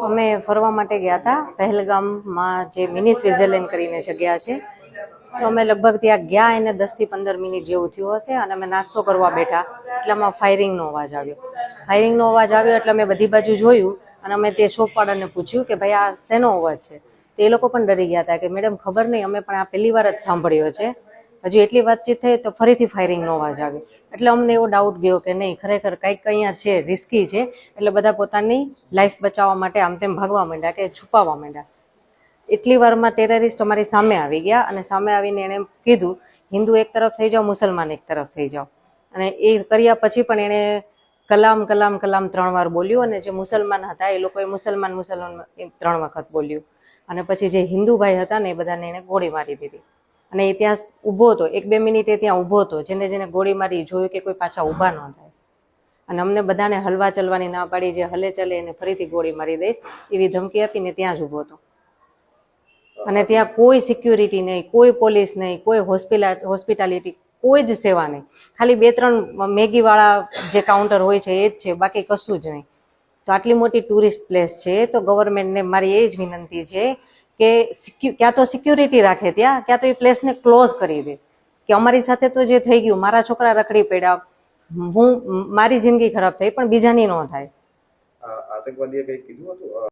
અમે ફરવા માટે ગયા હતા પહેલગામમાં, જે મિની સ્વિટ્ઝરલેન્ડ કરીને જગ્યા છે. તો અમે લગભગ ત્યાં ગયા એને 10 થી 15 મિનિટ જેવું થયું હશે અને અમે નાસ્તો કરવા બેઠા એટલામાં ફાયરિંગનો અવાજ આવ્યો. એટલે અમે બધી બાજુ જોયું અને અમે તે શોપવાળાને પૂછ્યું કે ભાઈ આ શેનો અવાજ છે. તો એ લોકો પણ ડરી ગયા હતા કે મેડમ ખબર નહીં, અમે પણ આ પહેલી વાર જ સાંભળ્યો છે. હજુ એટલી વાતચીત થઈ તો ફરીથી ફાયરિંગનો અવાજ આવ્યો. એટલે અમને એવો ડાઉટ ગયો કે નહીં, ખરેખર કંઈક અહીંયા છે, રિસ્કી છે. એટલે બધા પોતાની લાઈફ બચાવવા માટે આમ તેમ ભાગવા માંડ્યા કે છુપાવવા માંડ્યા. એટલી વારમાં ટેરરિસ્ટ અમારી સામે આવી ગયા અને સામે આવીને એણે કીધું, હિન્દુ એક તરફ થઈ જાઓ, મુસલમાન એક તરફ થઈ જાઓ. અને એ કર્યા પછી પણ એણે કલામ કલામ કલામ 3 વાર બોલ્યું અને જે મુસલમાન હતા એ લોકોએ મુસલમાન 3 વખત બોલ્યું. અને પછી જે હિન્દુ ભાઈ હતા ને એ બધાને એણે ગોળી મારી દીધી. અને એ ત્યાં ઊભો હતો, 1-2 મિનિટ એ ત્યાં ઊભો હતો. જેને ગોળી મારી જોયું કે કોઈ પાછા ઊભા ન થાય. અને અમને બધાને હલવા ચલવાની ના પાડી, જે હલે ચલે એને ફરીથી ગોળી મારી દઈશ એવી ધમકી આપીને ત્યાં જ ઊભો હતો. અને ત્યાં કોઈ સિક્યુરિટી નહીં, કોઈ પોલીસ નહીં, કોઈ હોસ્પિટાલિટી, કોઈ જ સેવા નહીં. ખાલી 2-3 મેગીવાળા જે કાઉન્ટર હોય છે એ જ છે, બાકી કશું જ નહીં. તો આટલી મોટી ટુરિસ્ટ પ્લેસ છે, તો ગવર્મેન્ટને મારી એ જ વિનંતી છે કે ક્યાં તો સિક્યુરિટી રાખે ત્યાં, ક્યાં તો એ પ્લેસને ક્લોઝ કરી દે. કે અમારી સાથે તો જે થઈ ગયું, મારા છોકરા રખડી પડ્યા, મારી જિંદગી ખરાબ થઈ, પણ બીજાની ન થાય. આતંકવાદીએ કંઈ કીધું હતું?